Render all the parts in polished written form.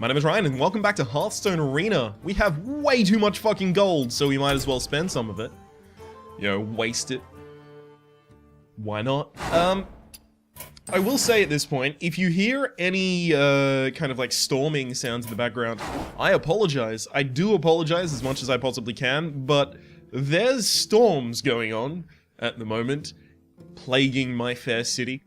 My name is Ryan and welcome back to Hearthstone Arena. We have way too much fucking gold, so we might as well spend some of it. You know, waste it. Why not? I will say at this point, if you hear any kind of like storming sounds in the background, I apologize. I do apologize as much as I possibly can, but there's storms going on at the moment, plaguing my fair city.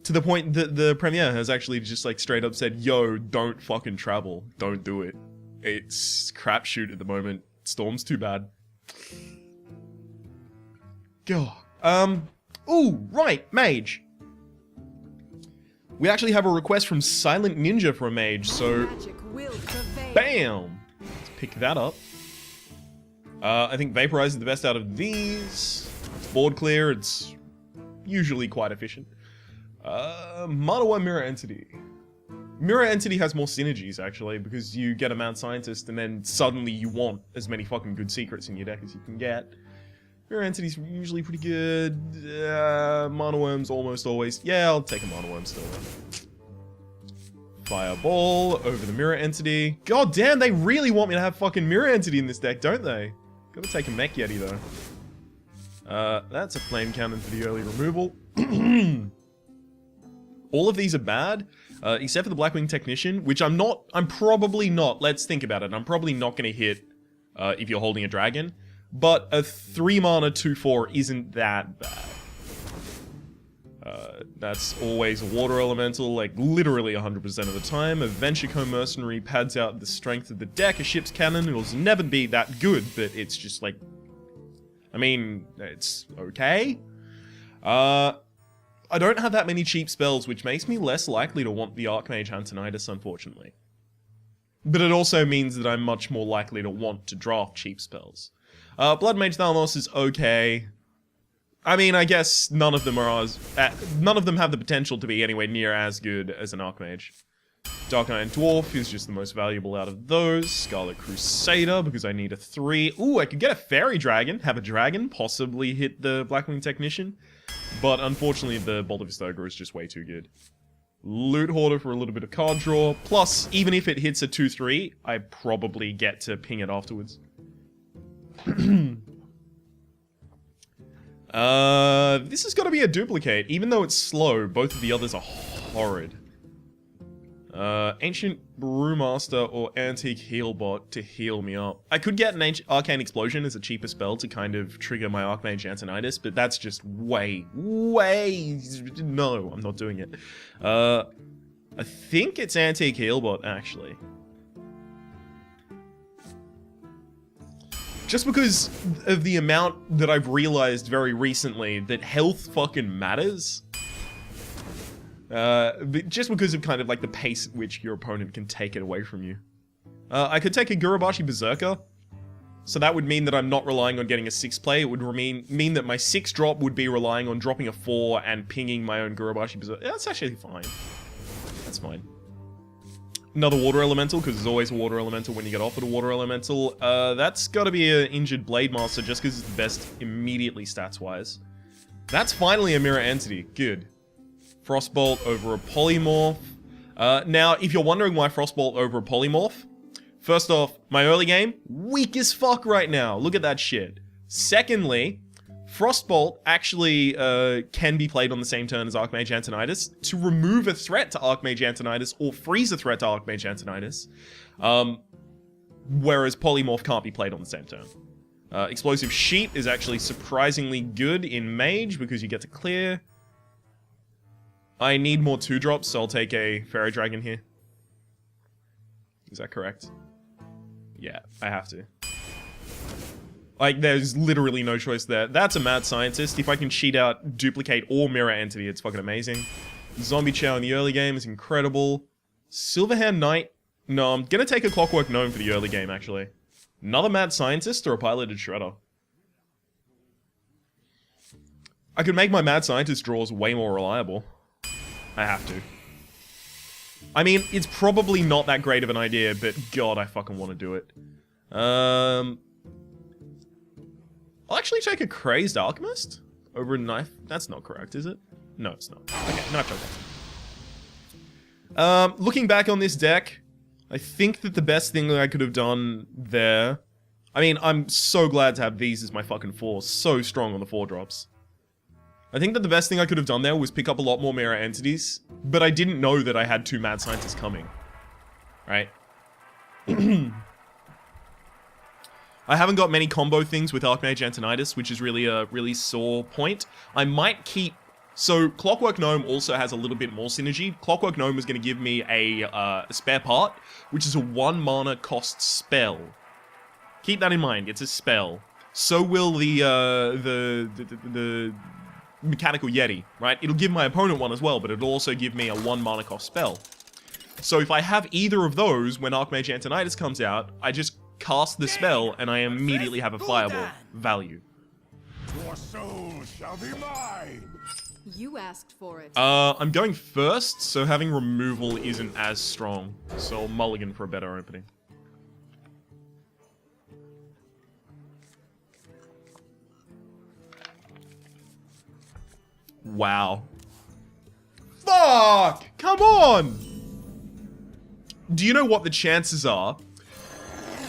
To the point that the Premier has actually just like straight up said, yo, don't fucking travel. Don't do it. It's crapshoot at the moment. Storm's too bad. God. Ooh, right, mage. We actually have a request from Silent Ninja for a mage, so bam! Let's pick that up. I think Vaporize is the best out of these. It's board clear, it's usually quite efficient. Mana 1 Mirror Entity. Mirror Entity has more synergies, actually, because you get a Mad Scientist and then suddenly you want as many fucking good secrets in your deck as you can get. Mirror Entity's usually pretty good. Mana Worm's almost always. Yeah, I'll take a Mana Worm still. Fireball over the Mirror Entity. God damn, they really want me to have fucking Mirror Entity in this deck, don't they? Gotta take a Mech Yeti, though. That's a Flame Cannon for the early removal. All of these are bad, except for the Blackwing Technician, which I'm probably not, let's think about it, I'm probably not going to hit if you're holding a dragon, but a 3 mana 2/4 isn't that bad. That's always a Water Elemental, like literally 100% of the time. A Venture Mercenary pads out the strength of the deck. A Ship's Cannon will never be that good, but it's just like, I mean, it's okay. I don't have that many cheap spells, which makes me less likely to want the Archmage Antonidas, unfortunately. But it also means that I'm much more likely to want to draft cheap spells. Blood Mage Thalmos is okay. I mean, I guess none of them are none of them have the potential to be anywhere near as good as an Archmage. Dark Iron Dwarf is just the most valuable out of those. Scarlet Crusader, because I need a 3. Ooh, I could get a Fairy Dragon, have a dragon, possibly hit the Blackwing Technician. But unfortunately, the Bolt of Vistoga is just way too good. Loot Hoarder for a little bit of card draw. Plus, even if it hits a 2/3, I probably get to ping it afterwards. This has got to be a duplicate. Even though it's slow, both of the others are horrid. Ancient Brewmaster or Antique Healbot to heal me up. I could get an Arcane Explosion as a cheaper spell to kind of trigger my Archmage Antonidas, but that's just way... No, I'm not doing it. I think it's Antique Healbot, actually. Just because of the amount that I've realized very recently that health fucking matters. Just because of kind of like the pace at which your opponent can take it away from you. I could take a Gurubashi Berserker. So that would mean that I'm not relying on getting a 6 play. It would mean that my 6 drop would be relying on dropping a 4 and pinging my own Gurubashi Berserker. Yeah, that's actually fine. That's fine. Another Water Elemental, because there's always a Water Elemental when you get offered a Water Elemental. That's got to be an Injured Blade Master just because it's the best immediately stats-wise. That's finally a Mirror Entity. Good. Frostbolt over a Polymorph. Now, if you're wondering why Frostbolt over a Polymorph, first off, my early game, weak as fuck right now. Look at that shit. Secondly, Frostbolt actually can be played on the same turn as Archmage Antonidas to remove a threat to Archmage Antonidas or freeze a threat to Archmage Antonidas, whereas Polymorph can't be played on the same turn. Explosive Sheet is actually surprisingly good in Mage because you get to clear. I need more 2-drops, so I'll take a Fairy Dragon here. Is that correct? Yeah, I have to. Like, there's literally no choice there. That's a Mad Scientist. If I can cheat out, duplicate, or Mirror Entity, it's fucking amazing. Zombie Chow in the early game is incredible. Silverhand Knight. No, I'm gonna take a Clockwork Gnome for the early game, actually. Another Mad Scientist or a Piloted Shredder? I could make my Mad Scientist draws way more reliable. I have to. I mean, it's probably not that great of an idea, but god, I fucking want to do it. I'll actually take a Crazed Alchemist over a Knife. That's not correct, is it? No, it's not. Okay, Knife Joker. Looking back on this deck, I think that the best thing that I could have done there... I mean, I'm so glad to have these as my fucking 4. So strong on the 4 drops. I think that the best thing I could have done there was pick up a lot more mirror entities, but I didn't know that I had 2 mad scientists coming. Right? I haven't got many combo things with Archmage Antonidas, which is really a really sore point. I might keep... So, Clockwork Gnome also has a little bit more synergy. Clockwork Gnome is going to give me a spare part, which is a 1 mana cost spell. Keep that in mind, it's a spell. So will the Mechanical Yeti, right? It'll give my opponent one as well, but it'll also give me a 1 mana cost spell. So if I have either of those when Archmage Antonidas comes out, I just cast the spell and I immediately have a fireball value. Your soul shall be mine. You asked for it. I'm going first, so having removal isn't as strong. So I'll mulligan for a better opening. Wow. Fuck! Come on! Do you know what the chances are?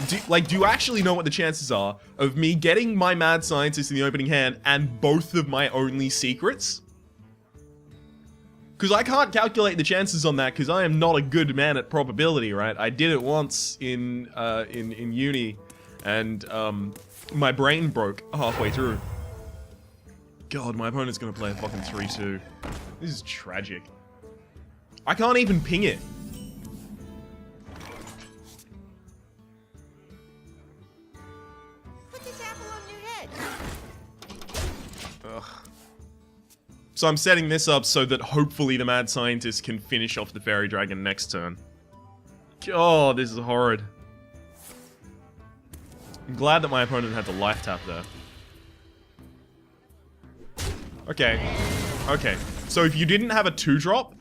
Do you actually know what the chances are of me getting my Mad Scientist in the opening hand and both of my only secrets? Because I can't calculate the chances on that because I am not a good man at probability, right? I did it once in uni and my brain broke halfway through. God, my opponent's gonna play a fucking 3-2. This is tragic. I can't even ping it. Put this apple on your head. Ugh. So I'm setting this up so that hopefully the Mad Scientist can finish off the Fairy Dragon next turn. God, this is horrid. I'm glad that my opponent had the life tap there. Okay. Okay. So if you didn't have a 2-drop,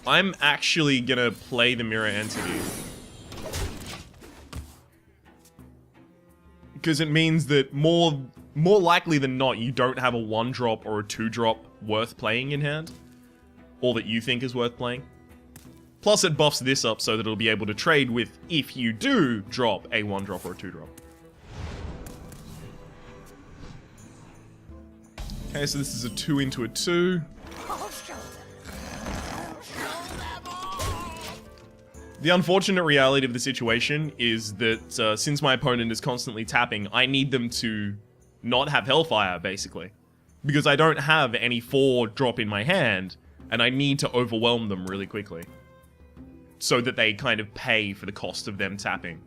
I'm actually gonna play the Mirror Entity. Because it means that more likely than not, you don't have a 1-drop or a 2-drop worth playing in hand. Or that you think is worth playing. Plus it buffs this up so that it'll be able to trade with if you do drop a 1-drop or a 2-drop. Okay, so this is a 2 into a 2. The unfortunate reality of the situation is that since my opponent is constantly tapping, I need them to not have Hellfire, basically. Because I don't have any 4-drop in my hand, and I need to overwhelm them really quickly. So that they kind of pay for the cost of them tapping.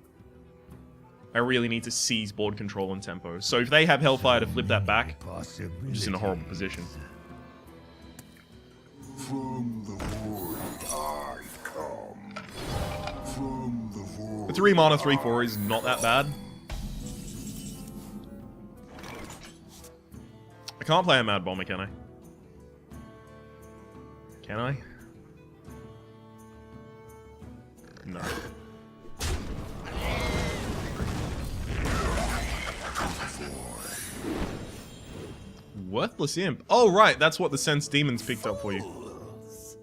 I really need to seize board control and tempo. So if they have Hellfire to flip that back, I'm just in a horrible position. From the void I come. From the void. A 3 mana 3/4 is not that bad. I can't play a Mad Bomber, can I? Can I? No. Worthless Imp. Oh, right. That's what the Sense Demons picked up for you.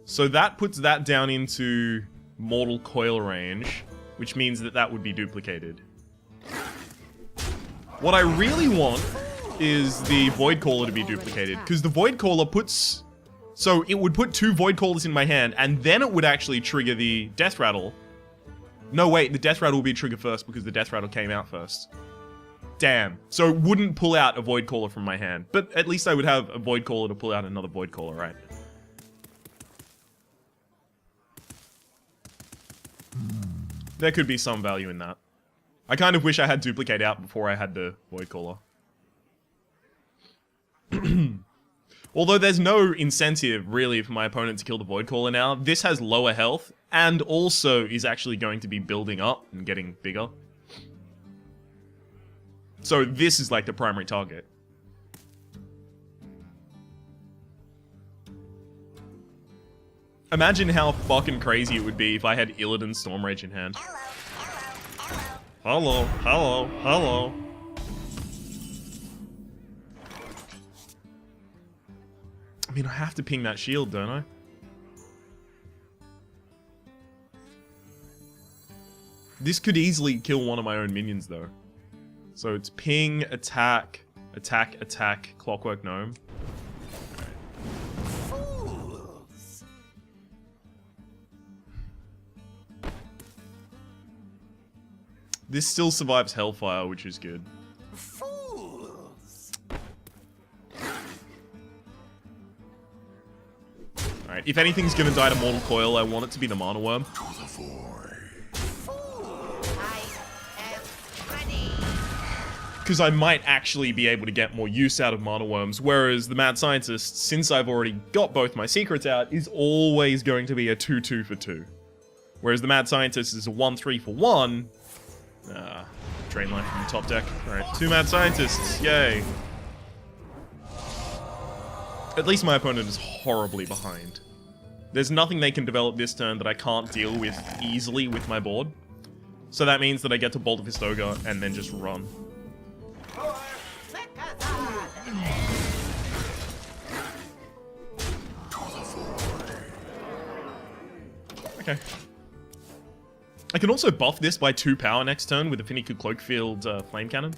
So that puts that down into Mortal Coil range, which means that that would be duplicated. What I really want is the Void Caller to be duplicated, because the Void Caller puts... So it would put 2 Void Callers in my hand, and then it would actually trigger the Death Rattle. No, wait. The Death Rattle will be triggered first because the Death Rattle came out first. Damn. So it wouldn't pull out a Void Caller from my hand. But at least I would have a Void Caller to pull out another Void Caller, right? There could be some value in that. I kind of wish I had Duplicate out before I had the Void Caller. Although there's no incentive, really, for my opponent to kill the Void Caller now. This has lower health, and also is actually going to be building up and getting bigger. So this is like the primary target. Imagine how fucking crazy it would be if I had Illidan Stormrage in hand. Hello, hello, hello. I mean, I have to ping that shield, don't I? This could easily kill one of my own minions, though. So it's ping, attack, attack, attack, Clockwork Gnome. Fools! This still survives Hellfire, which is good. Fools! Alright, if anything's gonna die to Mortal Coil, I want it to be the Mana Worm. To the void. I am ready. Because I might actually be able to get more use out of Mana Worms, whereas the Mad Scientist, since I've already got both my secrets out, is always going to be a 2-2 for 2. Whereas the Mad Scientist is a 1-3 for 1. Drain life from the top deck. Alright, 2 Mad Scientists, yay. At least my opponent is horribly behind. There's nothing they can develop this turn that I can't deal with easily with my board. So that means that I get to Bolt of Fist Ogre and then just run. Okay. I can also buff this by 2 power next turn with a Finicky Cloakfield Flame Cannon.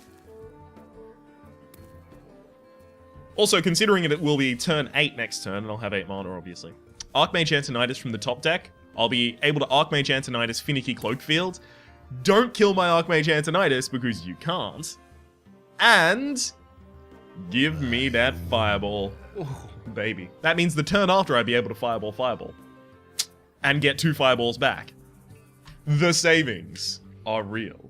Also, considering it will be turn 8 next turn, and I'll have 8 mana, obviously. Archmage Antonidas from the top deck. I'll be able to Archmage Antonidas Finicky Cloakfield. Don't kill my Archmage Antonidas, because you can't. And give me that Fireball. Ooh, baby. That means the turn after I'd be able to Fireball. And get 2 Fireballs back. The savings are real.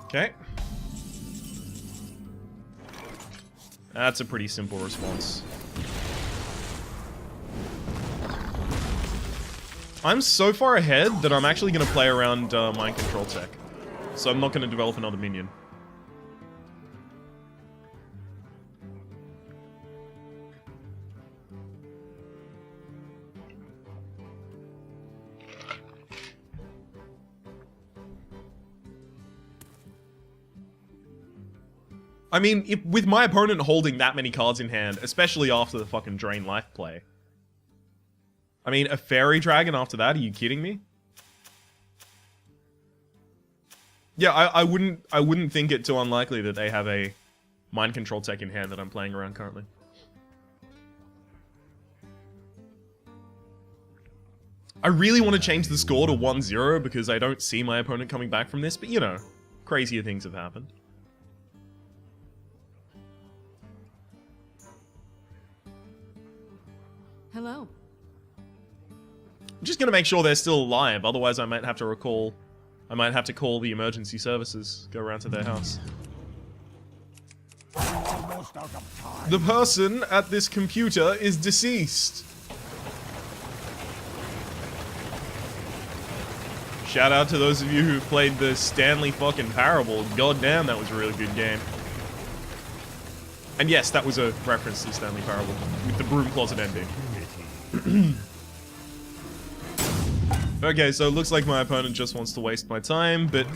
Okay. That's a pretty simple response. I'm so far ahead that I'm actually going to play around Mind Control Tech. So I'm not going to develop another minion. I mean, with my opponent holding that many cards in hand, especially after the fucking Drain Life play. I mean, a Fairy Dragon after that? Are you kidding me? Yeah, I wouldn't think it too unlikely that they have a Mind Control Tech in hand that I'm playing around currently. I really want to change the score to 1-0 because I don't see my opponent coming back from this, but you know, crazier things have happened. Hello. I'm just gonna make sure they're still alive, otherwise I might have to call the emergency services, go around to their house. Almost out of time. The person at this computer is deceased. Shout out to those of you who played the Stanley fucking Parable. God damn, that was a really good game. And yes, that was a reference to Stanley Parable with the broom closet ending. Okay, so it looks like my opponent just wants to waste my time, but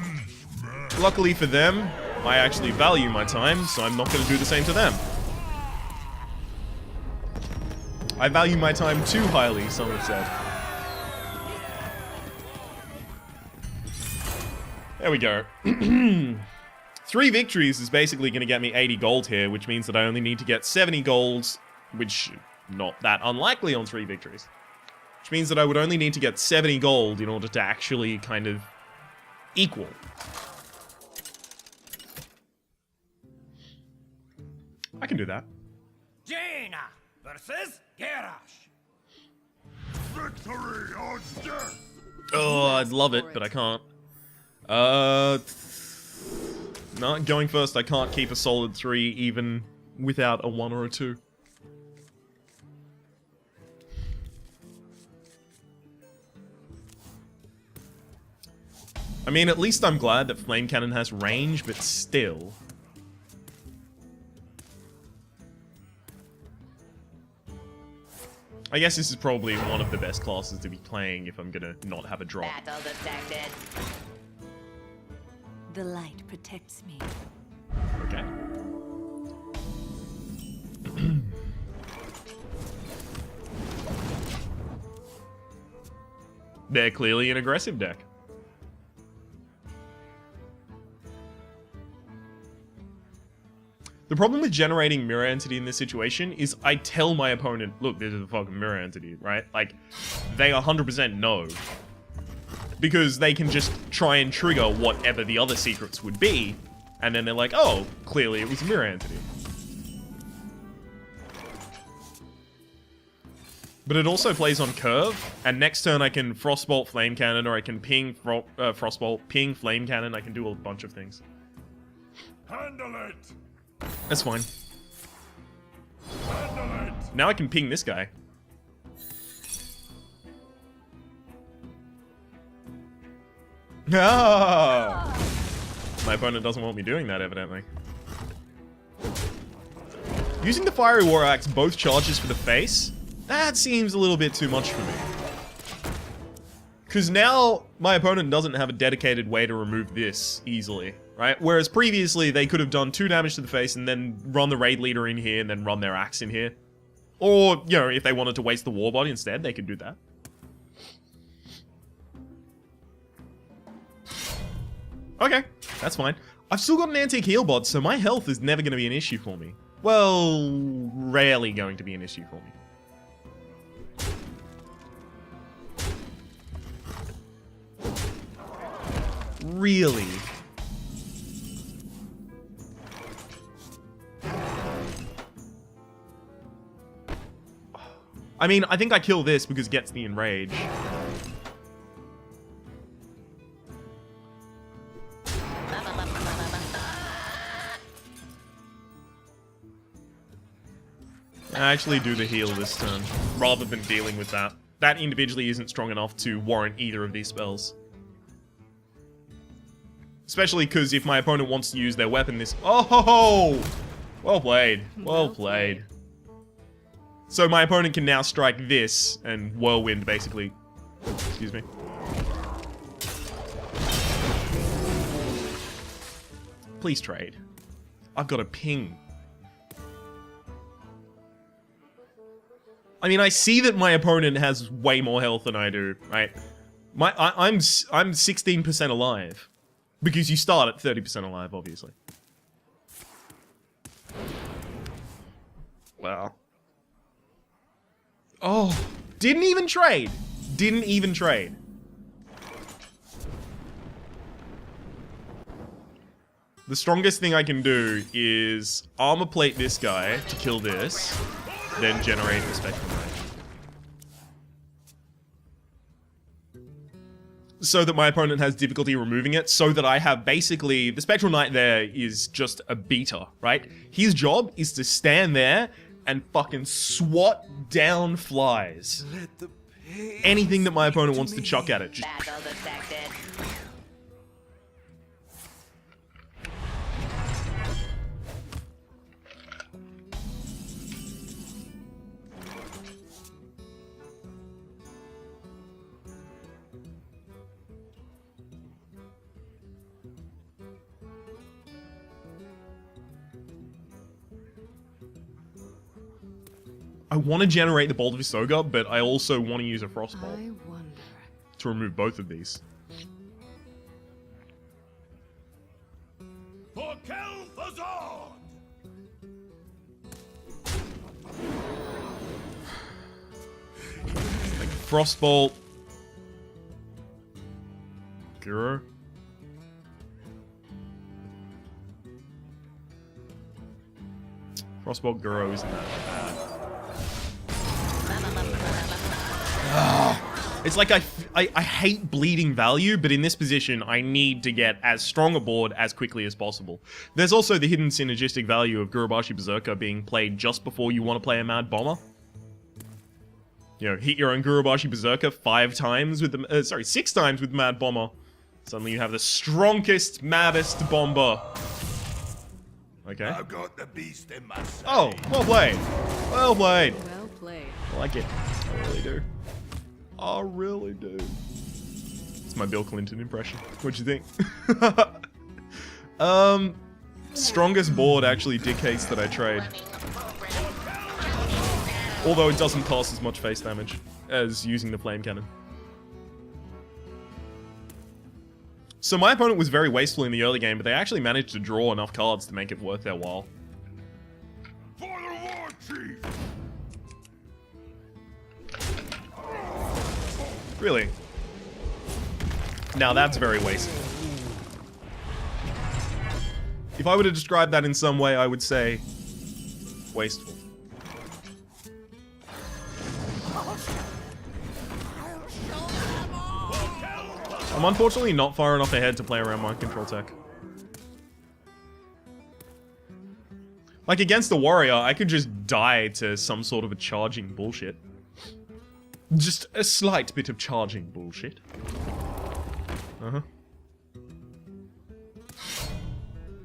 luckily for them, I actually value my time, so I'm not going to do the same to them. I value my time too highly, some have said. There we go. 3 victories is basically going to get me 80 gold here, which means that I only need to get 70 gold, which not that unlikely on 3 victories. Which means that I would only need to get 70 gold in order to actually kind of equal. I can do that. Jaina versus Garrosh. Victory or death. Oh, I'd love it, but I can't. Not going first, I can't keep a solid 3 even without a 1 or a 2. I mean, at least I'm glad that Flame Cannon has range, but still. I guess this is probably one of the best classes to be playing if I'm gonna not have a drop. Battle detected. The light protects me. Okay. They're clearly an aggressive deck. The problem with generating Mirror Entity in this situation is I tell my opponent, look, this is a fucking Mirror Entity, right? Like, they 100% know. Because they can just try and trigger whatever the other secrets would be, and then they're like, oh, clearly it was a Mirror Entity. But it also plays on curve, and next turn I can Frostbolt Flame Cannon, or I can ping Frostbolt, ping Flame Cannon, I can do a bunch of things. Handle it. That's fine. Handle it. Now I can ping this guy. Ah! My opponent doesn't want me doing that, evidently. Using the Fiery War Axe, both charges for the face, that seems a little bit too much for me. Because now my opponent doesn't have a dedicated way to remove this easily, right? Whereas previously they could have done 2 damage to the face and then run the raid leader in here and then run their axe in here. Or, you know, if they wanted to waste the war body instead, they could do that. Okay, that's fine. I've still got an antique heal bot, so my health is never going to be an issue for me. Well, rarely going to be an issue for me. Really? I mean, I think I kill this because it gets me enraged. I actually do the heal this turn, rather than dealing with that. That individually isn't strong enough to warrant either of these spells. Especially because if my opponent wants to use their weapon this... Oh! Well played. Well played. So my opponent can now strike this and whirlwind, basically. Excuse me. Please trade. I've got a ping. I mean, I see that my opponent has way more health than I do, right? I'm 16% alive. Because you start at 30% alive, obviously. Wow. Oh, didn't even trade. Didn't even trade. The strongest thing I can do is armor plate this guy to kill this, then generate the Spectral Knight. So that my opponent has difficulty removing it, so that I have basically... The Spectral Knight there is just a beater, right? His job is to stand there and fucking swat down flies. Anything that my opponent wants to chuck at it. Just... Battle detected. I want to generate the Bolt of Isoga, but I also want to use a Frostbolt I wonder. to remove both of these. For Kel'Thuzad! Like Frostbolt. Guru. Frostbolt Guru isn't that bad. It's like I hate bleeding value, but in this position, I need to get as strong a board as quickly as possible. There's also the hidden synergistic value of Gurubashi Berserker being played just before you want to play a Mad Bomber. You know, hit your own Gurubashi Berserker 5 times with the... 6 times with Mad Bomber. Suddenly you have the strongest, maddest bomber. Okay. I've got the beast in my sight. Oh, well played. Well played. Well played. I like it. I really do. I really do. It's my Bill Clinton impression. What'd you think? Strongest board actually dictates that I trade. Although it doesn't cost as much face damage as using the flame cannon. So my opponent was very wasteful in the early game, but they actually managed to draw enough cards to make it worth their while. For the war chief. Really? Now that's very wasteful. If I were to describe that in some way, I would say wasteful. I'm unfortunately not far enough ahead to play around mind control tech. Like against the warrior, I could just die to some sort of a charging bullshit. Just a slight bit of charging bullshit. Uh-huh.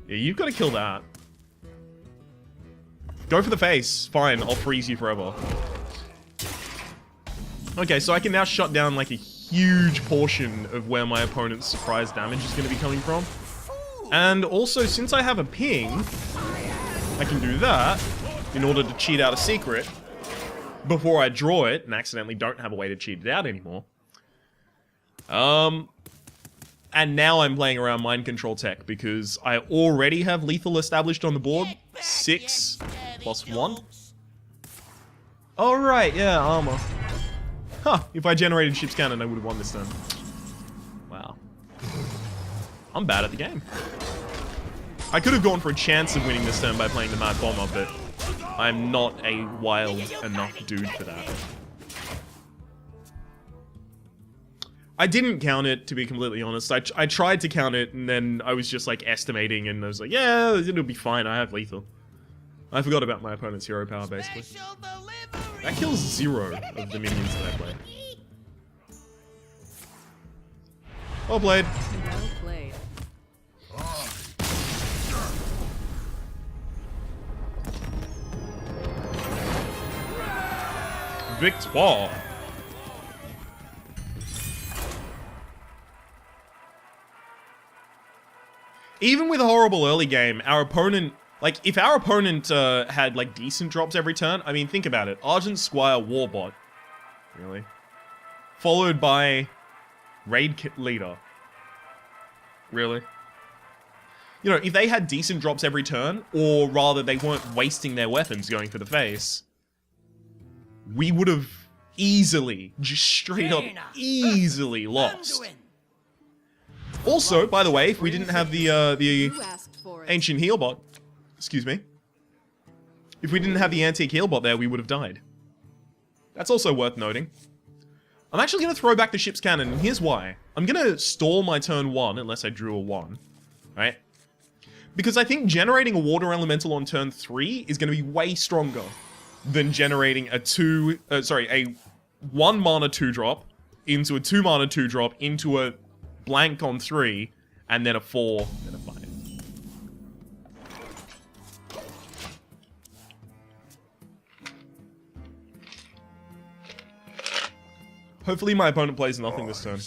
Yeah, you've got to kill that. Go for the face. Fine, I'll freeze you forever. Okay, so I can now shut down like a huge portion of where my opponent's surprise damage is going to be coming from. And also, since I have a ping, I can do that in order to cheat out a secret before I draw it and accidentally don't have a way to cheat it out anymore. And now I'm playing around mind control tech because I already have lethal established on the board. 6 plus 1. Alright, yeah, armor. Huh, if I generated ship's cannon, I would have won this turn. Wow. I'm bad at the game. I could have gone for a chance of winning this turn by playing the Mad Bomber, but I'm not a wild enough dude for that. I didn't count it, to be completely honest. I tried to count it, and then I was just, like, estimating, and I was like, yeah, it'll be fine, I have lethal. I forgot about my opponent's hero power, basically. That kills 0 of the minions that I play. Well played. Well played. Victoire. Even with a horrible early game, our opponent... Like, if our opponent had, like, decent drops every turn, I mean, think about it. Argent Squire Warbot. Really? Followed by Raid Leader. Really? You know, if they had decent drops every turn, or rather they weren't wasting their weapons going for the face, we would have easily, just straight up, easily lost. Also, by the way, if we didn't have the Ancient Healbot, excuse me, if we didn't have the Antique Healbot there, we would have died. That's also worth noting. I'm actually going to throw back the ship's cannon, and here's why. I'm going to stall my turn 1, unless I drew a 1, right? Because I think generating a Water Elemental on turn 3 is going to be way stronger than generating a 1 mana 2-drop into a 2 mana 2-drop into a blank on 3, and then a 4, and a 5. Hopefully my opponent plays nothing this turn.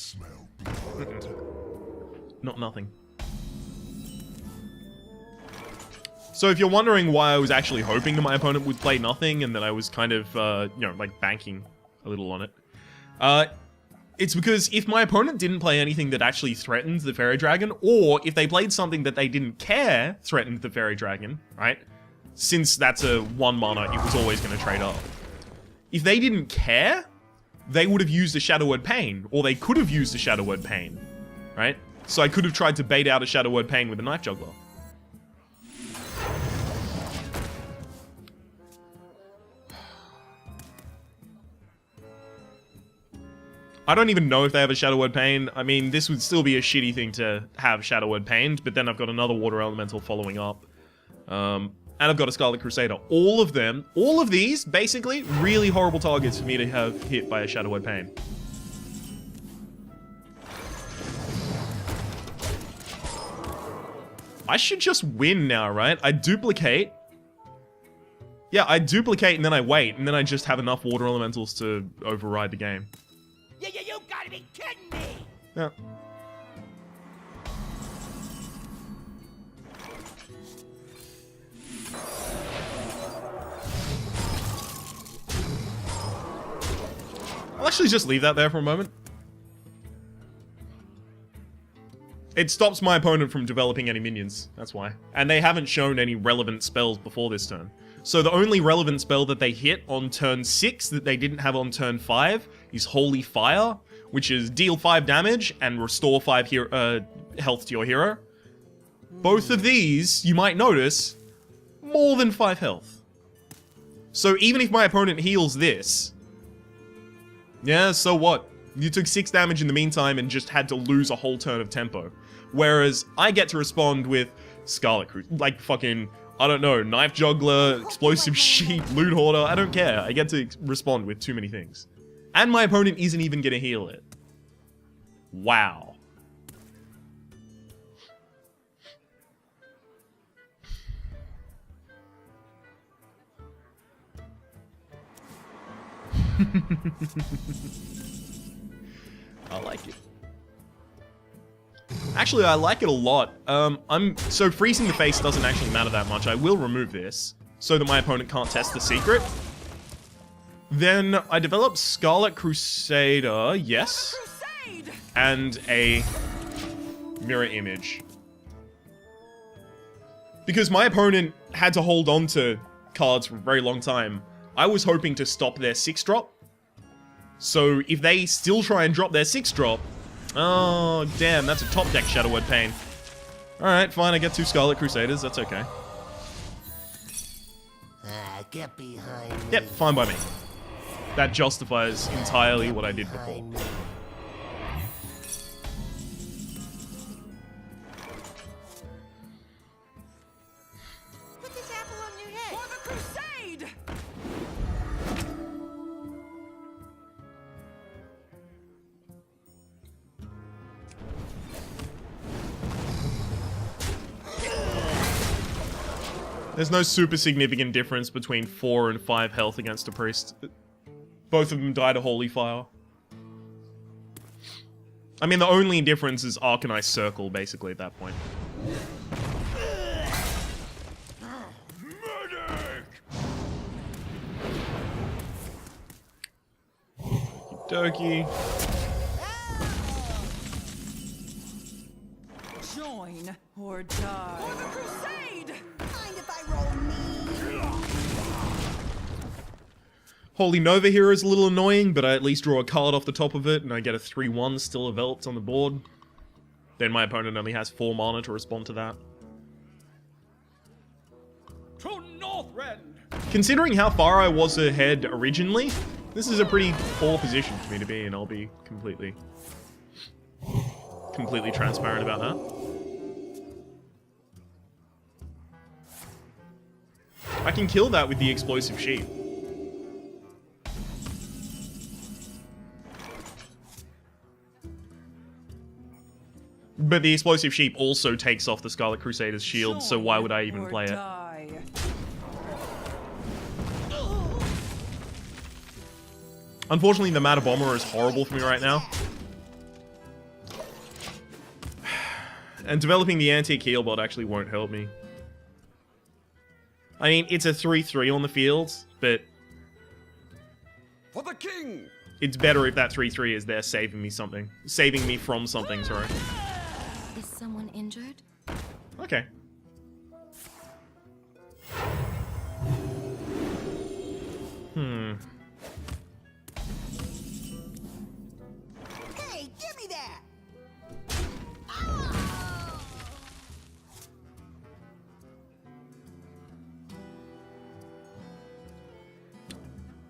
Not nothing. So if you're wondering why I was actually hoping that my opponent would play nothing and that I was kind of, you know, like banking a little on it, it's because if my opponent didn't play anything that actually threatened the Fairy Dragon, or if they played something that they didn't care threatened the Fairy Dragon, right? Since that's a 1 mana, it was always going to trade off. If they didn't care, they would have used a Shadow Word Pain, or they could have used a Shadow Word Pain, right? So I could have tried to bait out a Shadow Word Pain with a Knife Juggler. I don't even know if they have a Shadow Word Pain. I mean, this would still be a shitty thing to have Shadow Word Pained, but then I've got another Water Elemental following up. And I've got a Scarlet Crusader. All of them, all of these, basically, really horrible targets for me to have hit by a Shadow Word Pain. I should just win now, right? I duplicate. Yeah, I duplicate and then I wait, and then I just have enough Water Elementals to override the game. You gotta be kidding me! Yeah. I'll actually just leave that there for a moment. It stops my opponent from developing any minions, that's why. And they haven't shown any relevant spells before this turn. So the only relevant spell that they hit on turn 6 that they didn't have on turn 5 is Holy Fire, which is deal 5 damage and restore 5 health to your hero. Both of these, you might notice, more than 5 health. So even if my opponent heals this, yeah, so what? You took 6 damage in the meantime and just had to lose a whole turn of tempo. Whereas I get to respond with Scarlet Crusade, like fucking, I don't know, Knife Juggler, Explosive Sheep, Loot Hoarder, I don't care. I get to respond with too many things. And my opponent isn't even gonna heal it. Wow. I like it. Actually, I like it a lot. So freezing the face doesn't actually matter that much. I will remove this so that my opponent can't test the secret. Then I develop Scarlet Crusader, yes, and a mirror image. Because my opponent had to hold on to cards for a very long time, I was hoping to stop their 6-drop. So if they still try and drop their 6-drop, oh damn, that's a top deck Shadow Word Pain. Alright, fine, I get 2 Scarlet Crusaders, that's okay. Get behind me. Yep, fine by me. That justifies entirely what I did before. Put this apple on your head. For the crusade! There's no super significant difference between 4 and 5 health against a priest. Both of them died to Holy Fire. I mean, the only difference is Arcanized Circle, basically, at that point. Doki. Join or die. For the crusade! Mind if I roll me? Holy Nova here is a little annoying, but I at least draw a card off the top of it, and I get a 3/1 still enveloped on the board. Then my opponent only has 4 mana to respond to that. To Northrend! Considering how far I was ahead originally, this is a pretty poor position for me to be in, I'll be completely transparent about that. I can kill that with the Explosive Sheep. But the Explosive Sheep also takes off the Scarlet Crusader's shield, so why would I even play it? Unfortunately, the Matter Bomber is horrible for me right now. And developing the Antique Heal bot actually won't help me. I mean, it's a 3/3 on the field, but For the king! it's better if that 3/3 is there saving me something. Saving me from something, sorry. Is someone injured? Okay. Hey, give me that!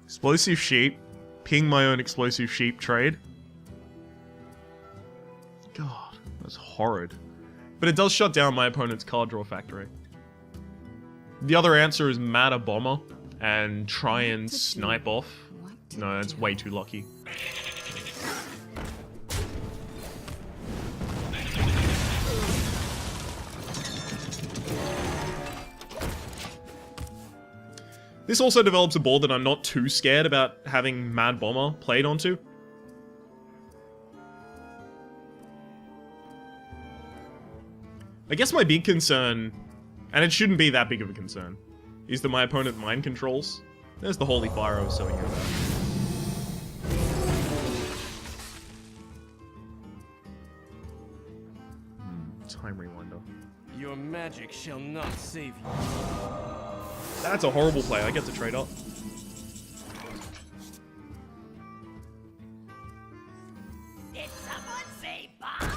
Explosive Sheep. Ping my own Explosive Sheep trade. God, that's horrid. But it does shut down my opponent's card draw factory. The other answer is Matter Bomber and try and snipe off. No, that's way too lucky. This also develops a board that I'm not too scared about having Mad Bomber played onto. I guess my big concern, and it shouldn't be that big of a concern, is that my opponent mind controls. There's the Holy Fire I was telling you about. Time Rewinder. Your magic shall not save you. That's a horrible play. I get to trade up. Did someone say bomb?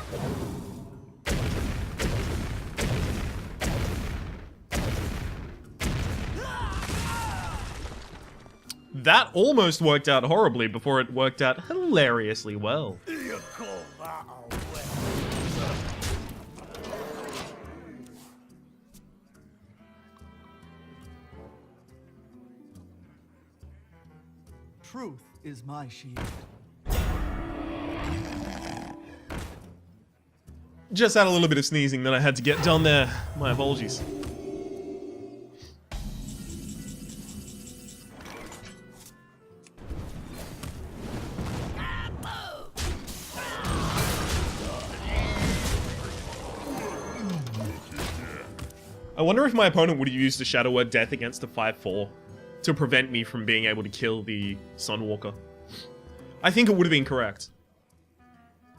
That almost worked out horribly before it worked out hilariously well. You call that a weapon? Truth is my shield. Just had a little bit of sneezing that I had to get done there. My apologies. I wonder if my opponent would have used a Shadow Word Death against a 5/4 to prevent me from being able to kill the Sunwalker. I think it would have been correct.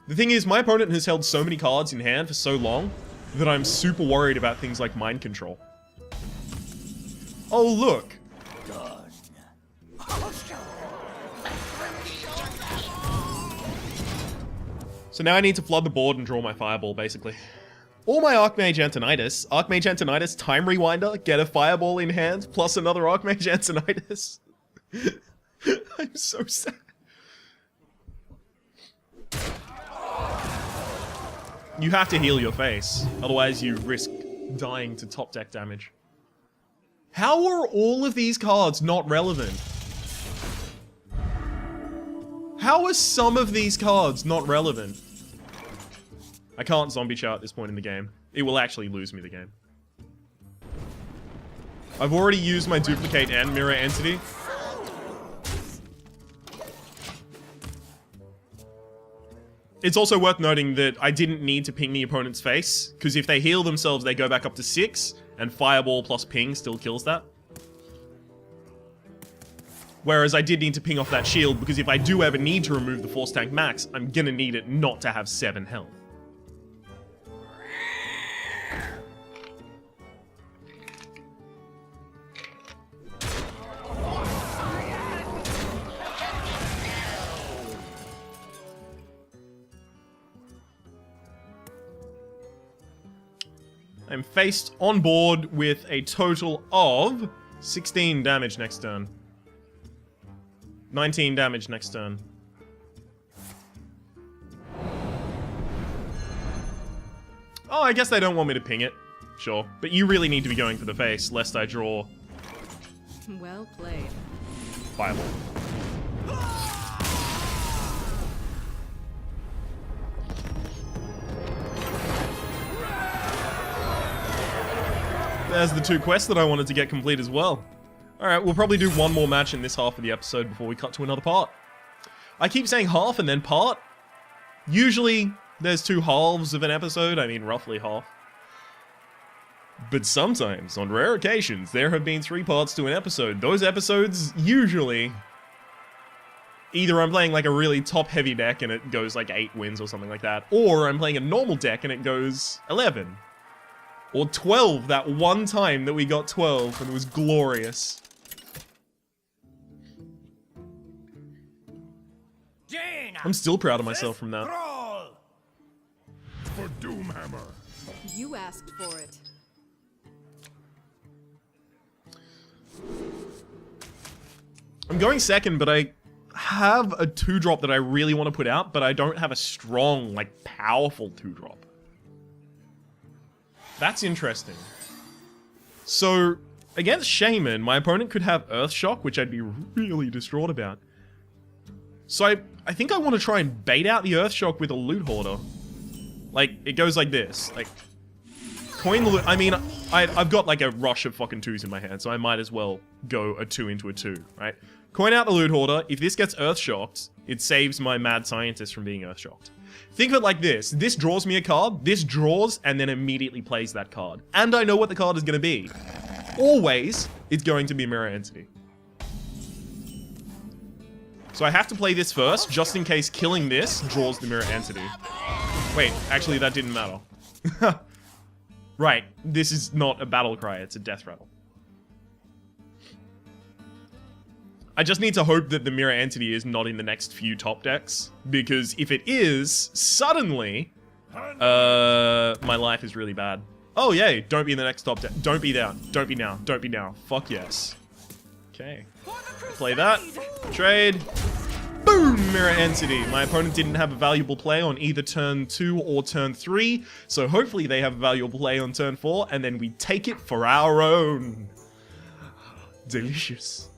The thing is, my opponent has held so many cards in hand for so long that I'm super worried about things like mind control. Oh, look. So now I need to flood the board and draw my Fireball, basically. Or my Archmage Antonidas, Time Rewinder, get a Fireball in hand, plus another Archmage Antonidas. I'm so sad. You have to heal your face, otherwise you risk dying to top deck damage. How are all of these cards not relevant? How are some of these cards not relevant? I can't zombie chow at this point in the game. It will actually lose me the game. I've already used my duplicate and mirror entity. It's also worth noting that I didn't need to ping the opponent's face, because if they heal themselves, they go back up to 6, and Fireball plus ping still kills that. Whereas I did need to ping off that shield, because if I do ever need to remove the Force Tank Max, I'm gonna need it not to have 7 health. I'm faced on board with a total of 16 damage next turn. 19 damage next turn. Oh, I guess they don't want me to ping it. Sure. But you really need to be going for the face, lest I draw Well played. Fireball. There's the 2 quests that I wanted to get complete as well. Alright, we'll probably do one more match in this half of the episode before we cut to another part. I keep saying half and then part. Usually, there's 2 halves of an episode, I mean roughly half. But sometimes, on rare occasions, there have been 3 parts to an episode. Those episodes, usually, either I'm playing like a really top-heavy deck and it goes like 8 wins or something like that, or I'm playing a normal deck and it goes 11. Or 12, that one time that we got 12 and it was glorious. I'm still proud of myself from that. For Doomhammer. You asked for it. I'm going second, but I have a 2-drop that I really want to put out, but I don't have a strong, like, powerful 2-drop. That's interesting. So, against Shaman, my opponent could have Earthshock, which I'd be really distraught about. So I think I want to try and bait out the Earthshock with a Loot Hoarder. Like, it goes like this. Like, coin the loot. I mean, I've got like a rush of fucking 2s in my hand, so I might as well go a 2 into a 2, right? Coin out the Loot Hoarder. If this gets Earthshocked, it saves my Mad Scientist from being Earthshocked. Think of it like this. This draws me a card, this draws, and then immediately plays that card. And I know what the card is going to be. Always, it's going to be Mirror Entity. So I have to play this first, just in case killing this draws the Mirror Entity. Wait, actually that didn't matter. Right, this is not a battle cry, it's a death rattle. I just need to hope that the Mirror Entity is not in the next few top decks, because if it is, suddenly, my life is really bad. Oh yay, don't be in the next top deck. Don't be there. Don't be now. Don't be now. Fuck yes. Okay. Play that. Trade. Boom! Mirror Entity. My opponent didn't have a valuable play on either turn 2 or turn 3, so hopefully they have a valuable play on turn 4, and then we take it for our own. Delicious.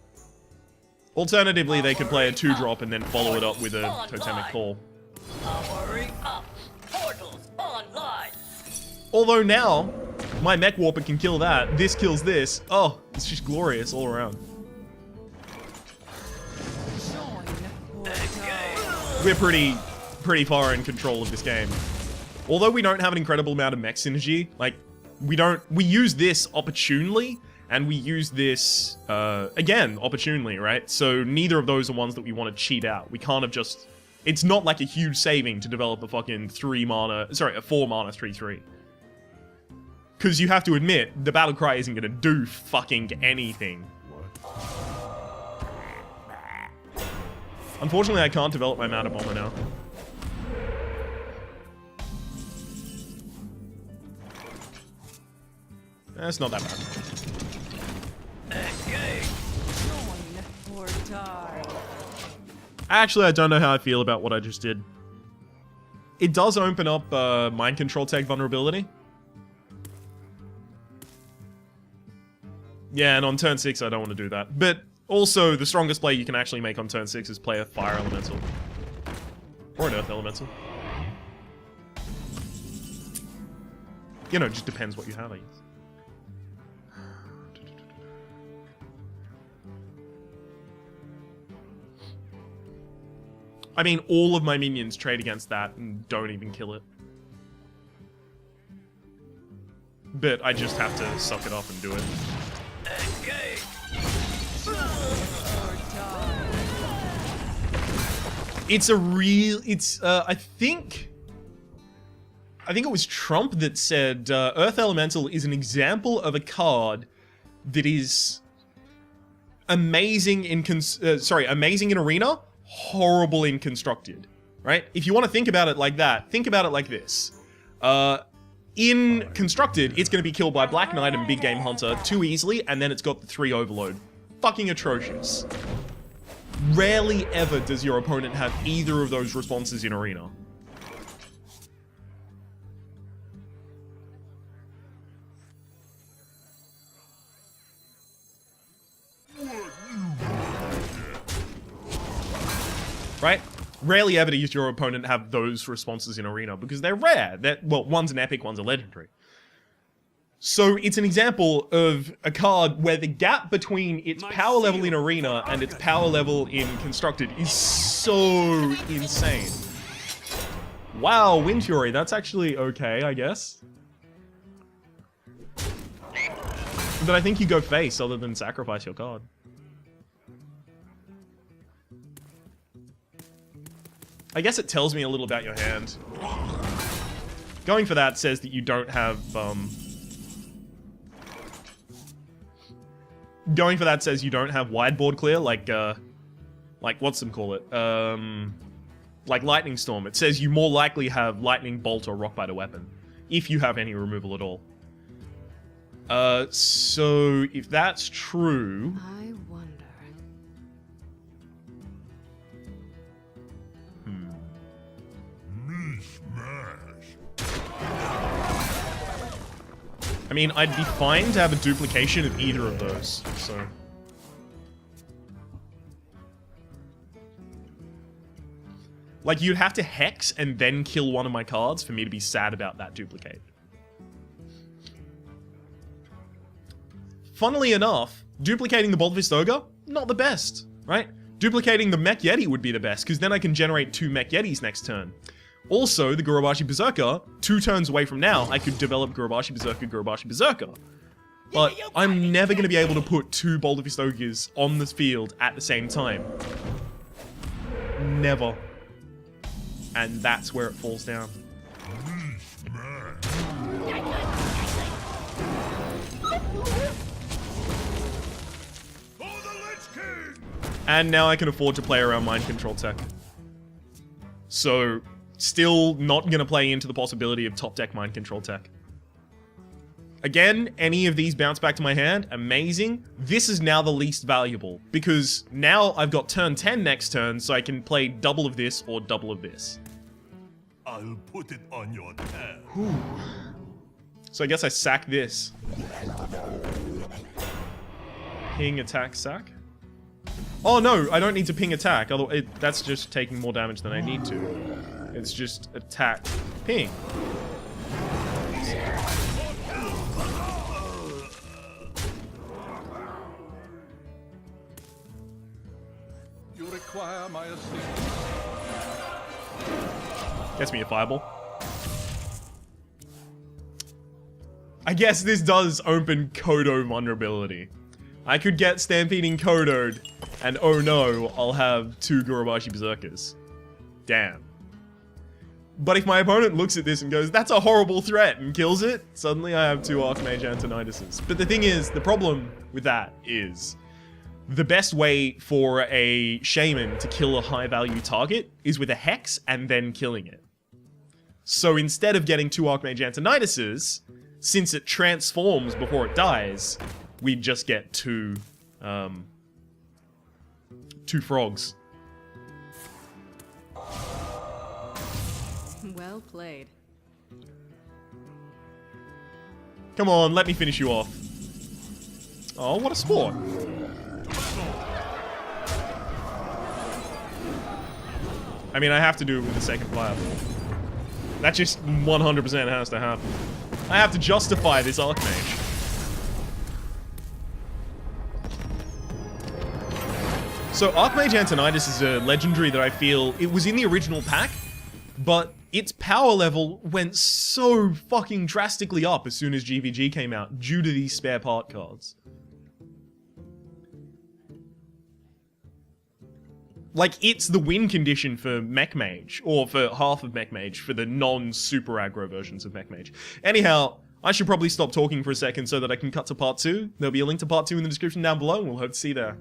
Alternatively, they could play a 2-drop and then follow it up with a Totemic Call. Powering up. Portals online. Although now, my Mech Warper can kill that, this kills this. Oh, it's just glorious all around. We're pretty far in control of this game. Although we don't have an incredible amount of mech synergy, like, we use this opportunely, and we use this, again, opportunely, right? So neither of those are ones that we want to cheat out. We can't have just... It's not like a huge saving to develop a fucking 4 mana 3/3. Because you have to admit, the Battlecry isn't going to do fucking anything. Unfortunately, I can't develop my Mana Bomber now. That's not that bad. Or die. Actually, I don't know how I feel about what I just did. It does open up Mind Control Tech vulnerability. Yeah, and on turn 6, I don't want to do that. But also, the strongest play you can actually make on turn 6 is play a Fire Elemental. Or an Earth Elemental. You know, it just depends what you have, I guess. I mean, all of my minions trade against that and don't even kill it. But I just have to suck it up and do it. It's a real... It's, I think it was Trump that said Earth Elemental is an example of a card that is amazing in amazing in Arena, horrible in Constructed, right? If you want to think about it like that, think about it like this. In Constructed, it's going to be killed by Black Knight and Big Game Hunter too easily, and then it's got the 3 Overload. Fucking atrocious. Rarely ever does your opponent have either of those responses in Arena. Right? Rarely ever does your opponent have those responses in Arena, because they're rare. Well, one's an epic, one's a legendary. So it's an example of a card where the gap between its power level in Arena and its power level in Constructed is so insane. Wow, Wind Fury, that's actually okay, I guess. But I think you go face other than sacrifice your card. I guess it tells me a little about your hand. Going for that says that you don't have, Going for that says you don't have wideboard clear, like what's them call it? Like Lightning Storm. It says you more likely have Lightning Bolt or Rockbiter Weapon, if you have any removal at all. So if that's true... I wonder. I mean, I'd be fine to have a duplication of either of those, so... Like, you'd have to Hex and then kill one of my cards for me to be sad about that duplicate. Funnily enough, duplicating the Bolt Fist Ogre, not the best, right? Duplicating the Mech Yeti would be the best, because then I can generate 2 Mech Yetis next turn. Also, the Gurubashi Berserker, 2 turns away from now, I could develop Gurubashi Berserker, Gurubashi Berserker. But I'm never going to be able to put 2 Bolt Fist Ogres on this field at the same time. Never. And that's where it falls down. And now I can afford to play around mind control tech. So, still not gonna play into the possibility of top deck mind control tech. Again, any of these bounce back to my hand, amazing. This is now the least valuable, because now I've got turn 10 next turn, so I can play double of this or double of this. I'll put it on your tab. So I guess I sack this. Ping, attack, sack? Oh no, I don't need to ping attack, although that's just taking more damage than I need to. It's just attack, ping. You require my assistance. Gets me a fireball. I guess this does open Kodo vulnerability. I could get Stampeding Kodo'd, and oh no, I'll have 2 Gurubashi Berserkers. Damn. But if my opponent looks at this and goes, that's a horrible threat, and kills it, suddenly I have 2 Archmage Antonitises. But the thing is, the problem with that is, the best way for a Shaman to kill a high-value target is with a Hex and then killing it. So instead of getting 2 Archmage Antonitises, since it transforms before it dies, we just get 2 frogs. Well played. Come on, let me finish you off. Oh, what a sport. I mean, I have to do it with the second fireball. That just 100% has to happen. I have to justify this Archmage. So Archmage Antonitis is a legendary that I feel, it was in the original pack, but its power level went so fucking drastically up as soon as GVG came out due to these spare part cards. Like, it's the win condition for Mech Mage, or for half of Mech Mage, for the non-super aggro versions of Mech Mage. Anyhow, I should probably stop talking for a second so that I can cut to part 2. There'll be a link to part 2 in the description down below, and we'll hope to see you there.